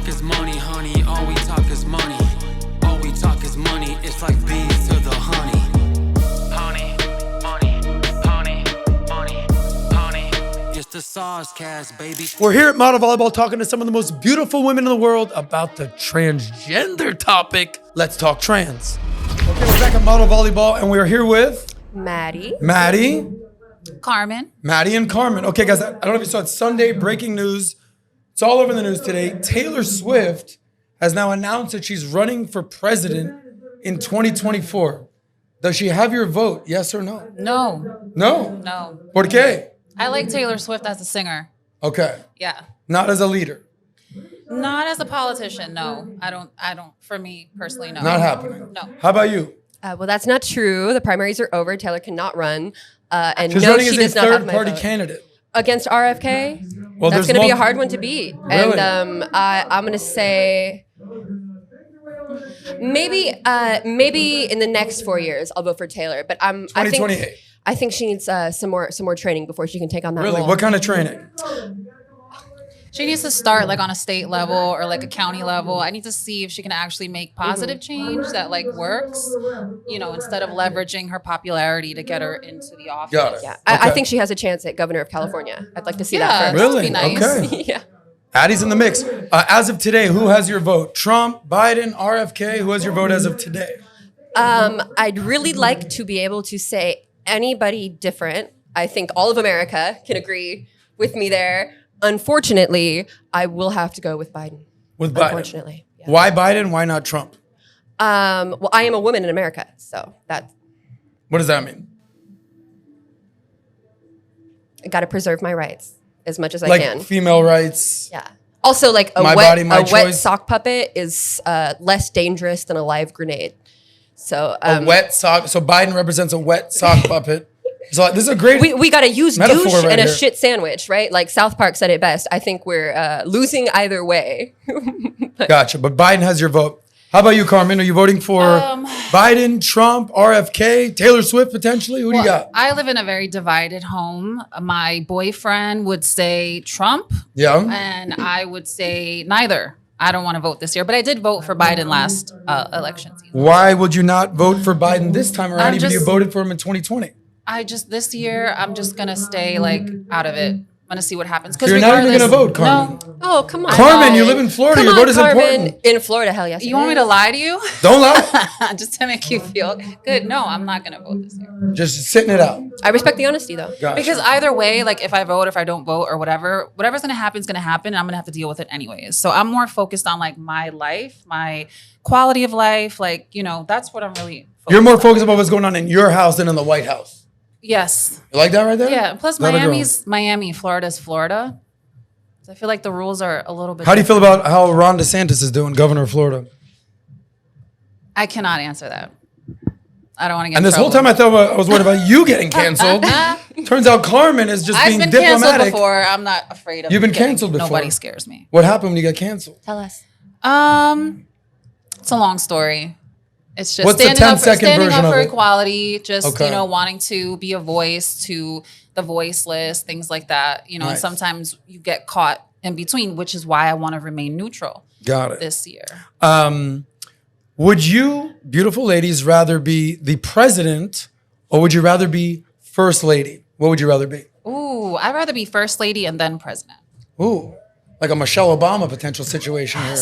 talk is money, honey. All we talk is money. All we talk is money. It's like bees to the honey. Honey, money, honey, money, honey. It's the SOSCAST, baby. We're here at Model Volleyball talking to some of the most beautiful women in the world about the transgender topic. Let's talk trans. Okay, we're back at Model Volleyball and we're here with Maddie, Carmen. Maddie and Carmen. Okay, guys, I don't know if you saw it. Sunday, breaking news. It's all over the news today. Taylor Swift has now announced that she's running for president in 2024. Does she have your vote? Yes or no? No. No? No. ¿Por qué? I like Taylor Swift as a singer. Okay. Yeah. Not as a leader. Not as a politician, no. I don't, for me personally, no. Not happening. No. How about you? well, that's not true. The primaries are over. Taylor cannot run. And She's no, running she as does a not have my third-party vote. candidate. Against RFK? Well, That's there's going to be a multiple- hard one to beat. Really? And I'm going to say maybe in the next 4 years I'll vote for Taylor. But I 2028. think she needs some more training before she can take on that Really? role. What kind of training? She needs to start like on a state level or like a county level. I need to see if she can actually make positive change that like works, you know, instead of leveraging her popularity to get her into the office. Got it. Yeah, Okay. I think she has a chance at governor of California. I'd like to see Yeah. that first. Really? Be nice. Okay. Yeah. Addie's in the mix. As of today, who has your vote? Trump, Biden, RFK? Who has your vote as of today? I'd really like to be able to say anybody different. I think all of America can agree with me there. Unfortunately, I will have to go with Biden. With Biden. Unfortunately. Yeah. Why Biden? Why not Trump? Well, I am a woman in America, so that What does that mean? I got to preserve my rights as much as I Like can. female rights? Yeah. Also, like a My wet body, my a wet choice. sock puppet is less dangerous than a live grenade. So A wet sock. So Biden represents a wet sock puppet. So this is a great. we got to use Metaphor douche right and a here. shit sandwich, right? Like South Park said it best. I think we're losing either way. Gotcha. But Biden has your vote. How about you, Carmen? Are you voting for Biden, Trump, RFK, Taylor Swift potentially? Who do you got? I live in a very divided home. My boyfriend would say Trump, Yeah. and I would say neither. I don't want to vote this year, but I did vote for Biden last election season. Why would you not vote for Biden this time around? I'm Even you just- voted for him in 2020. This year, I'm just going to stay like out of it. I'm going to see what happens. So you're not even gonna vote, Carmen? No. Oh, come on. Carmen, you live in Florida. Come Your on, vote is Carmen. important. In Florida, hell yes. You want me to lie to you? Don't lie. Just to make you feel good. No, I'm not going to vote this year. Just sitting it out. I respect the honesty, though. Gotcha. Because either way, like if I vote, if I don't vote or whatever's going to happen is going to happen. And I'm going to have to deal with it anyways. So I'm more focused on like my life, my quality of life. Like, you know, that's what I'm really focused You're more on. focused about what's going on in your house than in the White House. Yes. You like that right there? Yeah. Plus That a girl. Miami's Miami, Florida's Florida. So I feel like the rules are a little bit How do you feel about how Ron DeSantis is doing, governor of Florida? I cannot answer that. I don't want to get And in this whole trouble. time I was worried about you getting canceled. Turns out Carmen is just I've being been canceled diplomatic. before. I'm not afraid of You've been getting- canceled before. Nobody scares me. What happened when you got canceled? Tell us. It's a long story. It's just What's the standing up 10-second standing version up for of it? equality, just Okay. you know, wanting to be a voice to the voiceless, things like that. You know, Nice. and sometimes you get caught in between, which is why I want to remain neutral Got it. this year. Would you, beautiful ladies, rather be the president or would you rather be first lady? What would you rather be? Ooh, I'd rather be first lady and then president. Ooh, like a Michelle Obama potential situation here.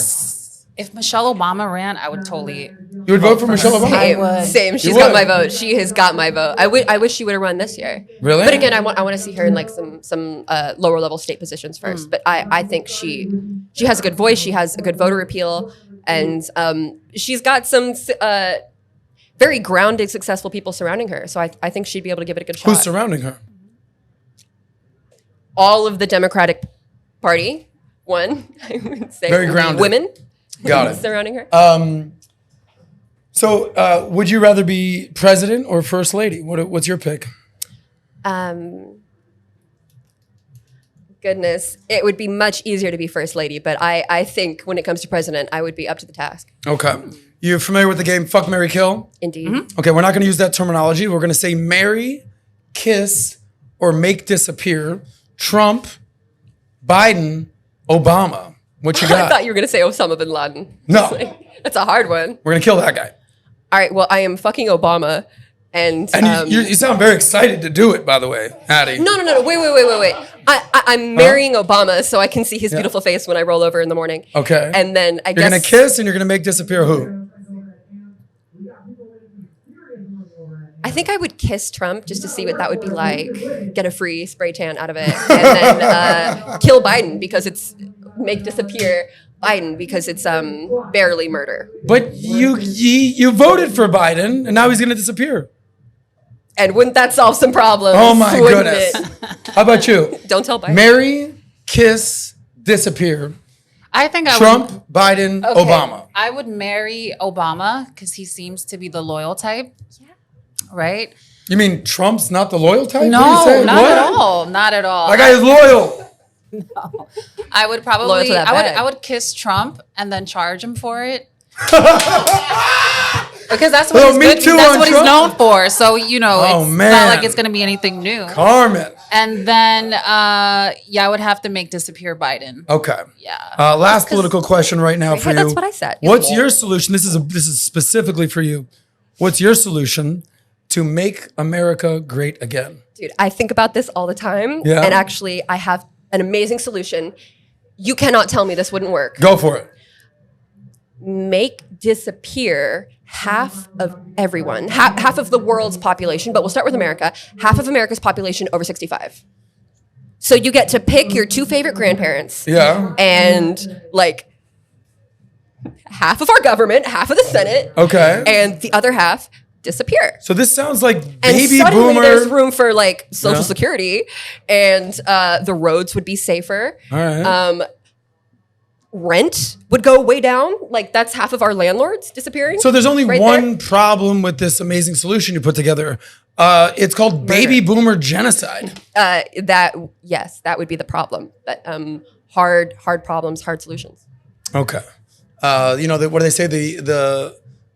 If Michelle Obama ran, I would totally. You would vote for Michelle Obama? I would. Same. She's You got would? my vote. She has got my vote. I wish she would have run this year. Really? But again, I want to see her in like some lower level state positions first. But I think she has a good voice. She has a good voter appeal, and she's got some very grounded, successful people surrounding her. So I think she'd be able to give it a good shot. Who's surrounding her? All of the Democratic Party. One, I would say. Very grounded. Women. Got it. Surrounding her. So would you rather be president or first lady? What's your pick? Goodness, it would be much easier to be first lady, but I think when it comes to president, I would be up to the task. Okay. You're familiar with the game Fuck, Marry, Kill? Indeed. Okay, we're not going to use that terminology. We're going to say marry, kiss, or make disappear Trump, Biden, Obama. What you I got? thought you were going to say Osama bin Laden. No. It's like, that's a hard one. We're gonna kill that guy. All right. Well, I am fucking Obama. And you sound very excited to do it, by the way, Addie. No. Wait. I'm marrying Obama so I can see his beautiful face when I roll over in the morning. Okay. And then I You're guess. gonna kiss and you're gonna make disappear who? I think I would kiss Trump just to see what that would be like. Get a free spray tan out of it. And then kill Biden because it's. Make disappear Biden because it's barely murder. But you voted for Biden and now he's gonna disappear. And wouldn't that solve some problems? Oh my wouldn't goodness. it? How about you? Don't tell Biden. Marry, kiss, disappear. I think I Trump, would. Biden, Okay. Obama. I would marry Obama because he seems to be the loyal type. Yeah. Right? You mean Trump's not the loyal type? No, What are you saying? not What? at all. Not at all. That guy is loyal. I would Loyal probably. to that bag. I would kiss Trump and then charge him for it. Because that's what, Well, he's, me good, too that's on what he's Trump. known for. So, Oh, it's man. not like it's going to be anything new. Carmen. And then, I would have to make disappear Biden. Okay. Yeah. Last political question right now for you. That's what I said. What's your solution? This is specifically for you. What's your solution to make America great again? Dude, I think about this all the time. Yeah. And actually, I have an amazing solution. You cannot tell me this wouldn't work. Go for it. Make disappear half of everyone, half of the world's population, but we'll start with America, half of America's population over 65. So you get to pick your two favorite grandparents. Yeah. And like half of our government, half of the Senate. Okay. And the other half disappear. So this sounds like And baby suddenly boomer. there's room for like Social Yeah. Security, and the roads would be safer. All right. Rent would go way down. Like that's half of our landlords disappearing. So there's only right one problem with this amazing solution you put together. It's called baby boomer genocide. That would be the problem. But hard problems, hard solutions. Okay. What do they say?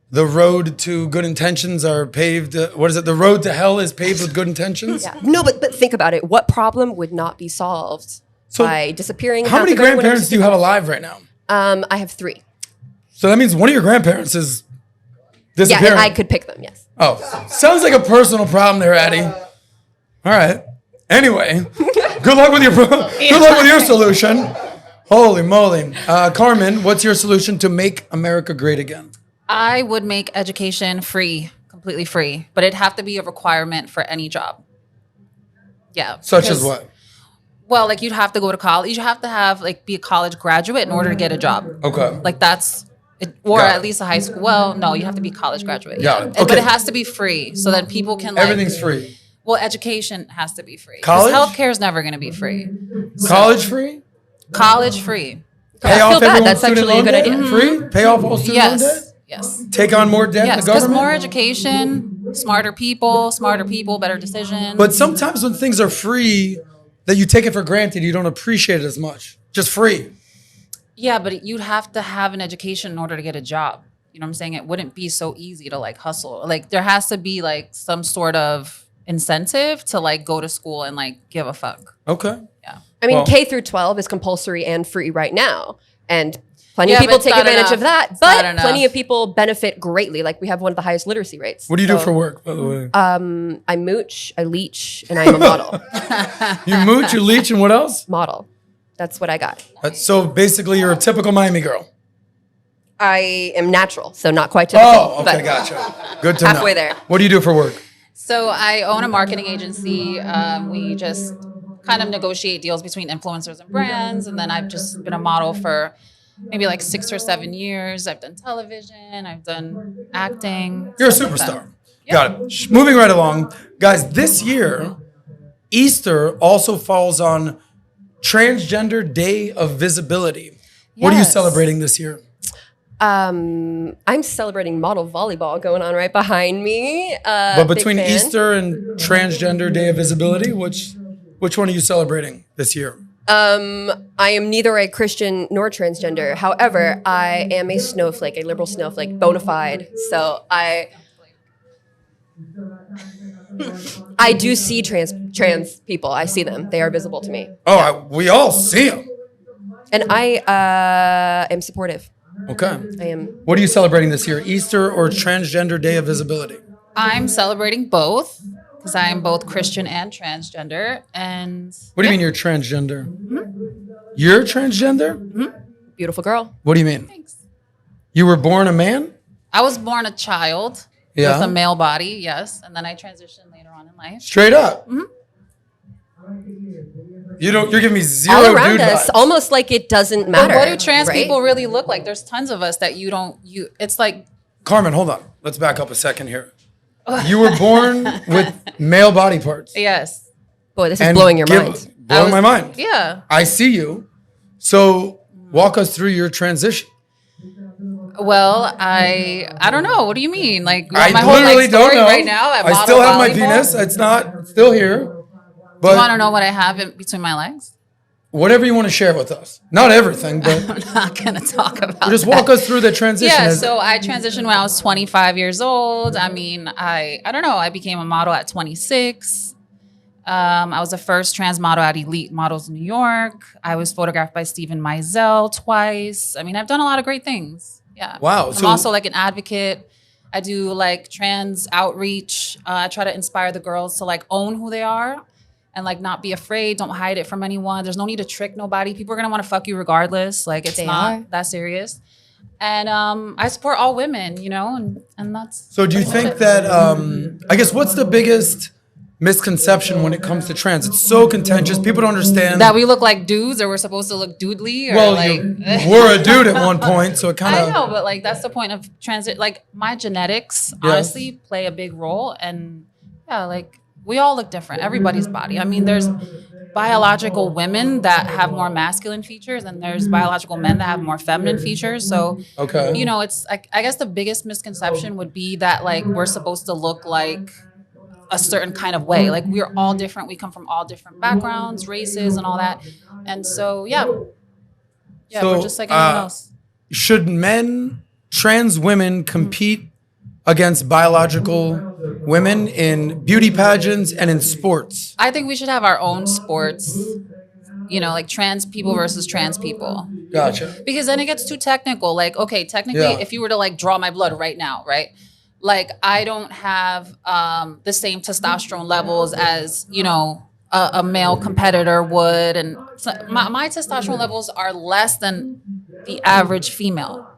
The road to good intentions are paved. What is it? The road to hell is paved with good intentions. Yeah. No, but think about it. What problem would not be solved by disappearing? How many grandparents do you have alive right now? I have 3. So that means one of your grandparents is Yeah, disappearing. and I could pick them. Yes. Oh, sounds like a personal problem there, Addie. All right. Anyway, good luck with your solution. Holy moly, Carmen, what's your solution to make America great again? I would make education free, completely free, but it'd have to be a requirement for any job. Yeah. Such as what? Well, like you'd have to go to college. You have to have be a college graduate in order to get a job. Okay. Like that's, or Got it. at least a high school. Well, no, you have to be a college graduate. Got it. But Okay. it has to be free so that people can Everything's free. Well, education has to be free. College? Healthcare is never going to be free. College free? College free. Pay I off feel bad. everyone's That's student actually a loan good debt? idea. Free? Pay off all student loan debt? Yes. Yes. Take on more debt in Yes, the because government? more education, smarter people, better decisions. But sometimes when things are free, that you take it for granted, you don't appreciate it as much. Just free. Yeah, but you'd have to have an education in order to get a job. You know what I'm saying? It wouldn't be so easy to hustle. There has to be some sort of incentive to go to school and give a fuck. Okay. Yeah. I mean, Well- K through 12 is compulsory and free right now. And plenty Yeah, of but people it's take not advantage enough. of that. It's not But enough. plenty of people benefit greatly. We have one of the highest literacy rates. What do you do So, for work, by the way? I mooch, I leech, and I am a model. You mooch, you leech, and what else? Model. That's what I got. So basically, you're a typical Miami girl. I am natural, so not quite typical. Oh, okay, but gotcha. Good to know. halfway there. What do you do for work? So I own a marketing agency. We just kind of negotiate deals between influencers and brands. And then I've just been a model for maybe 6 or 7 years. I've done television. I've done acting. You're a stuff like that. superstar. Got it. Moving right along. Guys, this year, Easter also falls on Transgender Day of Visibility. What are you Yes. celebrating this year? I'm celebrating model volleyball going on right behind me. But Big between fan. Easter and Transgender Day of Visibility, which one are you celebrating this year? I am neither a Christian nor transgender. However, I am a snowflake, a liberal snowflake, bona fide. So I do see trans people. I see them. They are visible to me. Oh, we all see them. And I am supportive. Okay. I am. What are you celebrating this year? Easter or Transgender Day of Visibility? I'm celebrating both because I am both Christian and transgender. And What do you mean you're transgender? You're transgender? Beautiful girl. What do you mean? thanks. You were born a man? I was born a child Yeah. with a male body, yes, and then I transitioned later on in life. Straight up. You're giving me zero All around dude us, vibes. almost like it doesn't But matter. what do trans right? people really look like? There's tons of us that it's like, Carmen, hold on. Let's back up a second here. You were born with male body parts. yes. Boy, this is blowing your mind. Blowing my mind. Yeah. I see you. So walk us through your transition. Well, I don't know. What do you mean? Like I my whole literally life don't story know. right now at I Model still have my Volleyball? penis. It's not still here. But You want to know what I have in between my legs? whatever you want to share with us. Not everything, but I'm not gonna talk about. just walk us through the transition. Yeah, so I transitioned when I was 25 years old. I mean, I don't know. I became a model at 26. I was the first trans model at Elite Models New York. I was photographed by Steven Meisel twice. I mean, I've done a lot of great things. Yeah. Wow, I'm so- also like an advocate. I do like trans outreach. I try to inspire the girls to like own who they are and like not be afraid. Don't hide it from anyone. There's no need to trick nobody. People are gonna want to fuck you regardless. Like it's They not are. that serious. And I support all women, you know, and that's. So do you think that I guess what's the biggest misconception when it comes to trans? It's so contentious. People don't understand That we look like dudes, or we're supposed to look doodly, or well, like. you were a dude at one point, so it kind I of know, but like that's the point of transit. Like my genetics Yeah. honestly play a big role, and yeah, like we all look different. Everybody's body. I mean, there's biological women that have more masculine features, and there's biological men that have more feminine features. So, Okay. you know, it's I guess the biggest misconception would be that like we're supposed to look like a certain kind of way. Like we're all different. We come from all different backgrounds, races, and all that. And so, yeah, So, we're just like anyone else. should trans women compete against biological women in beauty pageants and in sports? I think we should have our own sports, you know, like trans people versus trans people. Gotcha. Because then it gets too technical. Like, okay, technically, Yeah. if you were to like draw my blood right now, right? Like, I don't have the same testosterone levels as, you know, a male competitor would. And so my testosterone levels are less than the average female.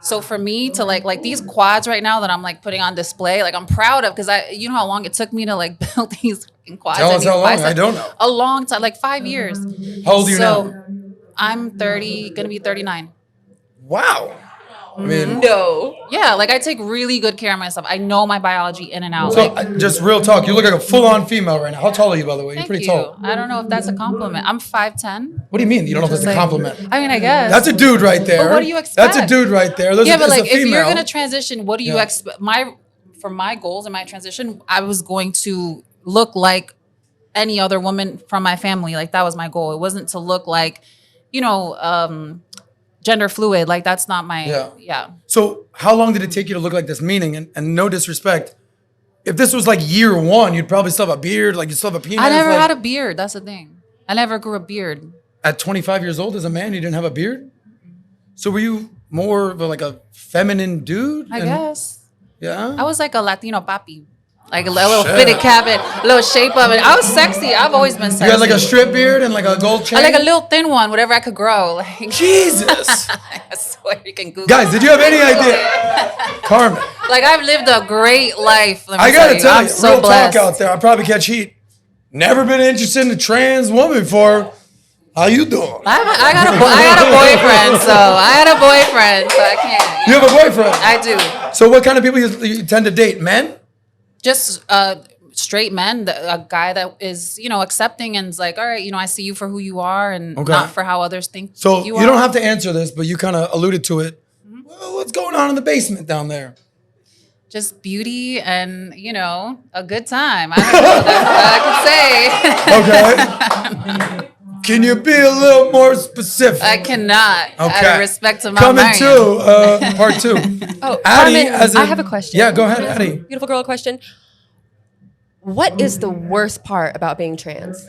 So for me to like these quads right now that I'm like putting on display, like I'm proud of, because you know how long it took me to like build these fucking quads. Tell and us these how long. biceps? I don't know. A long time, like 5 years. How old are you now? I'm 30, gonna be 39. Wow. I mean, No. Yeah, like I take really good care of myself. I know my biology in and out. so like, just real talk. You look like a full-on female right now. How tall are you, by the way? You're thank pretty you. tall. I don't know if that's a compliment. I'm 5'10". What do you mean? You don't know if it's a Like, compliment? I mean, I guess. That's a dude right there. But what do you That's a expect? dude right there. There's yeah, a, but like it's a if you're female. gonna transition, what do you Yeah. expect? For my goals and my transition, I was going to look like any other woman from my family. Like that was my goal. It wasn't to look like, you know, gender fluid. Like that's not my yeah. So how long did it take you to look like this? Meaning, and no disrespect, if this was like year one, you'd probably still have a beard, like you still have a penis. I never like, had a beard. That's the thing. I never grew a beard. At 25 years old as a man, you didn't have a beard? So were you more of like a feminine dude? I guess. Yeah? I was like a Latino papi. Like a little Shit. fitted cabin, a little shape of it. I was sexy. I've always been sexy. You had like a strip beard and like a gold chain? I like a little thin one, whatever I could grow. Like Jesus! I swear you can Google. Guys, did you have any idea? Carmen, Like I've lived a great life. Let me I gotta tell I'm you, so real blessed. talk out there. I probably catch heat. Never been interested in a trans woman before. How you doing? I got a boyfriend, so I can't. You have a boyfriend? I do. So what kind of people you tend to date? Men? Just straight men, a guy that is, you know, accepting and is like, all right, you know, I see you for who you are and Okay. not for how others think So you you are. don't have to answer this, but you kind of alluded to it. Well, what's going on in the basement down there? Just beauty and, you know, a good time. I don't know. That's what I can say. Okay. Can you be a little more specific? I cannot. Out Okay. of respect to my Coming Marion. to part two. Oh, Addie, Carmen, as I have a question. Yeah, go ahead, Addie. Beautiful girl question. What is the worst part about being trans?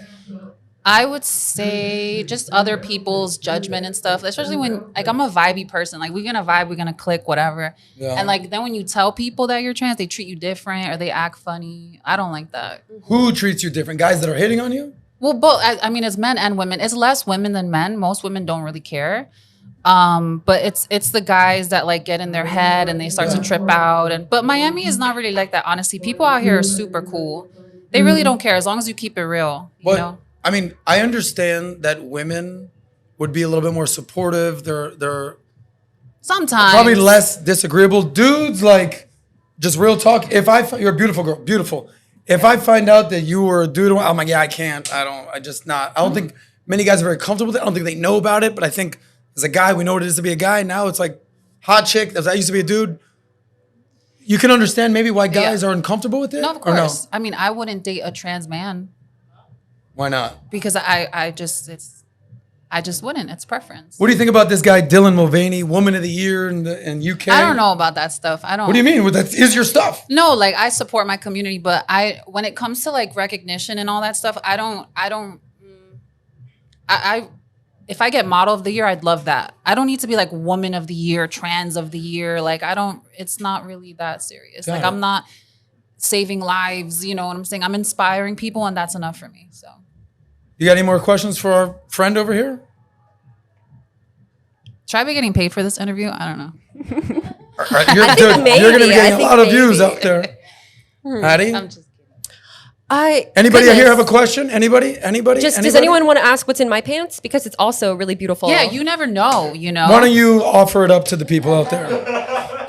I would say just other people's judgment and stuff, especially when like I'm a vibey person. Like we're gonna vibe, we're gonna click, whatever. Yeah. And like then when you tell people that you're trans, they treat you different or they act funny. I don't like that. Who treats you different? Guys that are hitting on you? Well, both. I mean, it's men and women. It's less women than men. Most women don't really care. But it's the guys that like get in their head and they start to trip out. But Miami is not really like that. Honestly, people out here are super cool. They really don't care as long as you keep it real. You know. I mean, I understand that women would be a little bit more supportive. They're Sometimes probably less disagreeable. Dudes, like, just real talk. You're a beautiful girl, beautiful. If I find out that you were a dude, I'm like, yeah, I can't. I don't think many guys are very comfortable with it. I don't think they know about it. But I think as a guy, we know what it is to be a guy. Now it's like hot chick. As I used to be a dude. You can understand maybe why guys are uncomfortable with it. No, of course. I mean, I wouldn't date a trans man. Why not? Because I just wouldn't. It's preference. What do you think about this guy, Dylan Mulvaney, Woman of the Year in UK? I don't know about that stuff. I don't. What do you mean? Well, that is your stuff. No, like I support my community, but when it comes to like recognition and all that stuff, if I get Model of the Year, I'd love that. I don't need to be like Woman of the Year, Trans of the Year. Like it's not really that serious. Like I'm not saving lives, you know what I'm saying? I'm inspiring people and that's enough for me, so. You got any more questions for our friend over here? Should I be getting paid for this interview? I don't know. You're going to be getting a lot of views out there. Addie? I'm just Anybody here have a question? Anybody? Does anyone want to ask what's in my pants? Because it's also really beautiful. Yeah, you never know, you know. Why don't you offer it up to the people out there?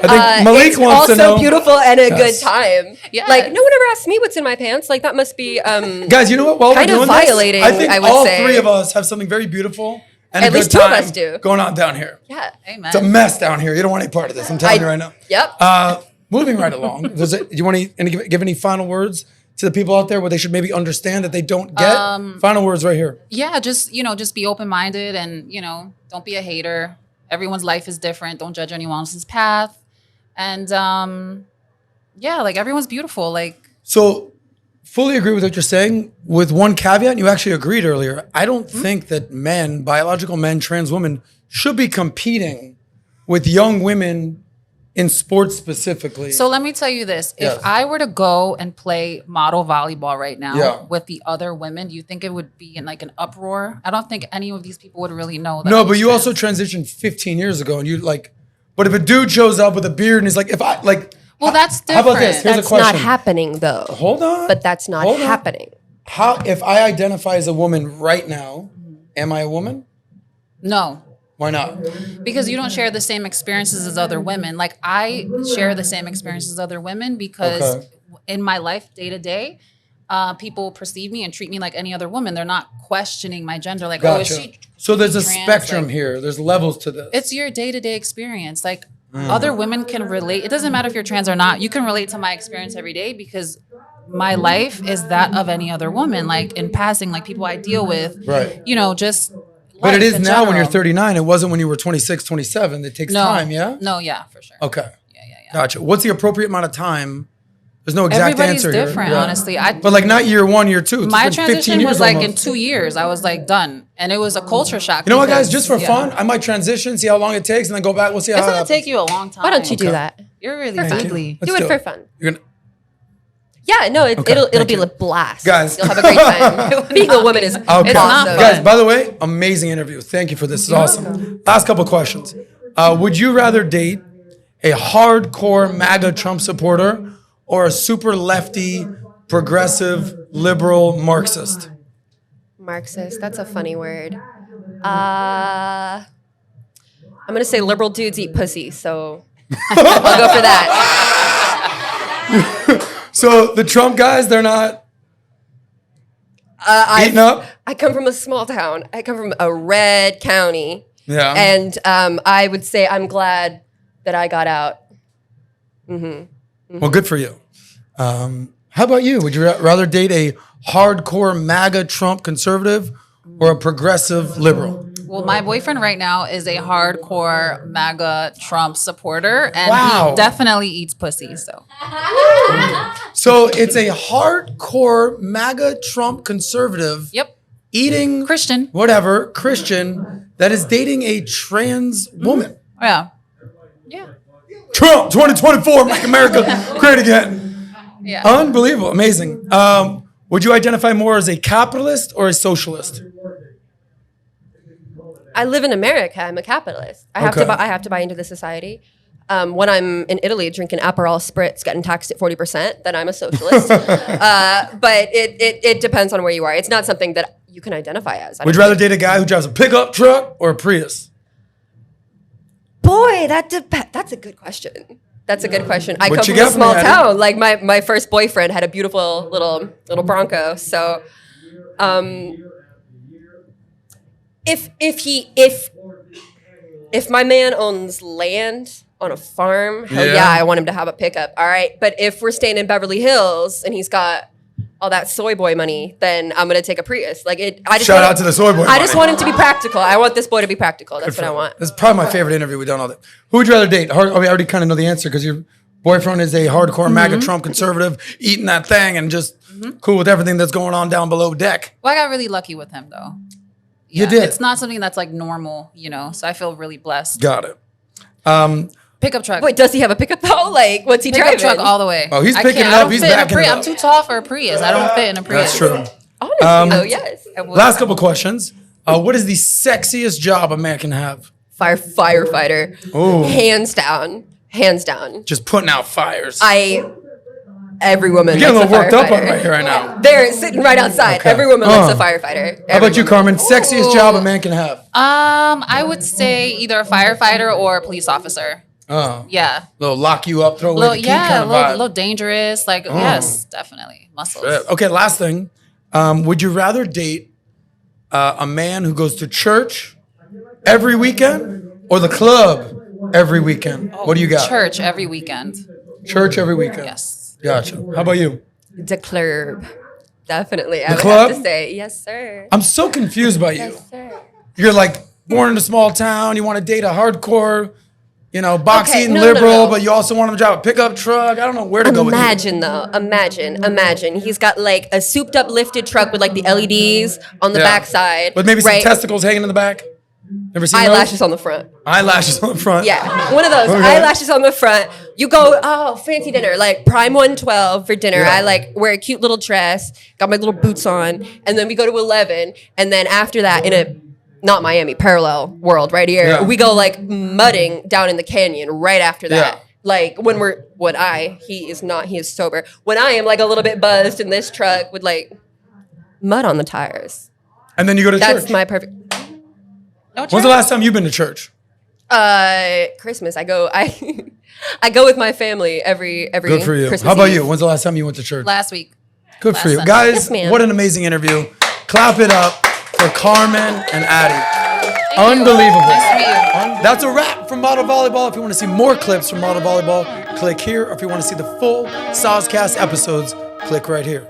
I think Malik wants to know. It's also beautiful and a good time. Yeah. Like, no one ever asked me what's in my pants. Like, that must be guys, you know what? While kind we're of doing violating, this, I think I would all say. three of us have something very beautiful and At a good least two of time us do. going on down here. Yeah. Amen. It's a mess down here. You don't want any part of this. I'm telling you right now. Yep. Moving right along. Do you want to give any final words to the people out there where they should maybe understand that they don't get? Final words right here. Yeah, just be open-minded and, don't be a hater. Everyone's life is different. Don't judge anyone else's path. And like everyone's beautiful. Like, so fully agree with what you're saying with one caveat. You actually agreed earlier. I don't think that men, biological men, trans women should be competing with young women in sports specifically. So let me tell you this. Yes. If I were to go and play model volleyball right now Yeah. with the other women, do you think it would be in like an uproar? I don't think any of these people would really know that. No, I but was you trans. also transitioned 15 years ago and you like, but if a dude shows up with a beard and he's like, Well, that's how about this? different. Here's That's a question. not happening, though. Hold on. But that's not Hold on. happening. If I identify as a woman right now, am I a woman? No. Why not? Because you don't share the same experiences as other women. Like I share the same experiences as other women because Okay. in my life, day to day, people perceive me and treat me like any other woman. They're not questioning my gender. Like, oh, is Gotcha. she? So there's a trans? spectrum Like, here. There's levels to this. It's your day to day experience. Like other women can relate. It doesn't matter if you're trans or not. You can relate to my experience every day because my life is that of any other woman. Like in passing, like people I deal with, Right. just. But it life is in now when you're general. 39. It wasn't when you were 26, 27. It takes No. time, yeah? No, yeah, for sure. Okay. Yeah. Gotcha. What's the appropriate amount of time? There's no exact Everybody's answer different, here. Yeah. honestly. But like not year 1, year 2. It's My been 15 transition years was like in almost. 2 years. I was like done, and it was a culture shock. You know what, guys? because- Just for yeah. fun, I might transition, see how long it takes, and then go back. We'll see how It's it gonna happens. take you a long time. Why don't you do Okay. that? You're really For fun. ugly. Let's do it do for it. fun. You're gonna, Yeah, no, it'll thank be you. a blast. Guys. You'll have a great time. Being a woman is okay. it's not awesome. Guys, by the way, amazing interview. Thank you for this. It's awesome. Last couple questions. Would you rather date a hardcore MAGA Trump supporter or a super lefty, progressive, liberal Marxist? Marxist, that's a funny word. I'm gonna say liberal dudes eat pussy, so I'll go for that. So the Trump guys, they're not eating up? I come from a small town. I come from a red county. Yeah. And I would say I'm glad that I got out. Well, good for you. How about you? Would you rather date a hardcore MAGA Trump conservative or a progressive liberal? Well, my boyfriend right now is a hardcore MAGA Trump supporter, and Wow. he definitely eats pussy. So So it's a hardcore MAGA Trump conservative. yep. eating Christian. Christian that is dating a trans woman. Yeah. Trump 2024, make America great again. Yeah. Unbelievable, amazing. Would you identify more as a capitalist or a socialist? I live in America. I'm a capitalist. I have to buy into the society. When I'm in Italy drinking Aperol Spritz, getting taxed at 40%, then I'm a socialist. But it depends on where you are. It's not something that you can identify as. Would you rather date a guy who drives a pickup truck or a Prius? Boy, that's a good question. That's a good question. I What come you from a got for small me, Addie? town. Like my first boyfriend had a beautiful little Bronco. So, if my man owns land on a farm, hell yeah, I want him to have a pickup. All right, but if we're staying in Beverly Hills and he's got all that soy boy money, then I'm gonna take a Prius. Shout out to the soy boy I just money. want him to be practical. I want this boy to be practical. That's what I want. This is probably my favorite interview we've done all day. Who would you rather date? We already kind of know the answer because your boyfriend is a hardcore MAGA Trump conservative, eating that thing and just cool with everything that's going on down below deck. Well, I got really lucky with him though. You did. It's not something that's like normal, so I feel really blessed. Got it. Pickup truck. Wait, does he have a pickup though? Like, what's he Pickup driving? truck all the way. Oh, he's I picking can't- it I up. don't He's fit in a backing it Prius. up. I'm too tall for a Prius. I don't fit in a Prius. That's true. Honestly, though, yes. Last couple questions. What is the sexiest job a man can have? Firefighter. Ooh. Hands down. Just putting out fires. Every woman. You're getting a likes little worked up on firefighter. right here right now. They're sitting right outside. Okay. Every woman likes a firefighter. How about you, Carmen? Sexiest job a man can have? I would say either a firefighter or a police officer. Oh. Yeah. Little lock you up, throw away the key kind of a vibe. little dangerous. Like, yes, definitely. Muscles. Okay, last thing. Would you rather date a man who goes to church every weekend or the club every weekend? What do you got? Church every weekend. Church every weekend. Yes. Gotcha. How about you? The club. Definitely. I would club? have to say, yes, sir. I'm so confused by you. Yes, sir. You're like born in a small town. You want to date a hardcore, box Okay, eating no, liberal, no. but you also want him to drive a pickup truck. I don't know where to go with you. Imagine. He's got like a souped up lifted truck with like the LEDs on the backside. With maybe some right? testicles hanging in the back. Never seen Eyelashes those? on the front. Eyelashes on the front. Yeah, one of those. Okay. Eyelashes on the front. You go, fancy dinner, like Prime 112 for dinner. Yeah. I like wear a cute little dress, got my little boots on, and then we go to 11, and then after that, in a not Miami, parallel world right here, Yeah. we go like mudding down in the canyon right after that. Yeah. Like he is sober. When I am like a little bit buzzed in this truck with like mud on the tires. And then you go to That's church. my perfect. No When's the last time you've been to church? Christmas. I go with my family every Good for you. Christmas How about Eve. you? When's the last time you went to church? Last week. Good for you. Sunday. Guys, Yes, ma'am. what an amazing interview. Clap it up for Carmen and Addie. Thank you. Unbelievable. Nice to meet you. That's a wrap from Model Volleyball. If you want to see more clips from Model Volleyball, click here. Or if you want to see the full SOSCAST episodes, click right here.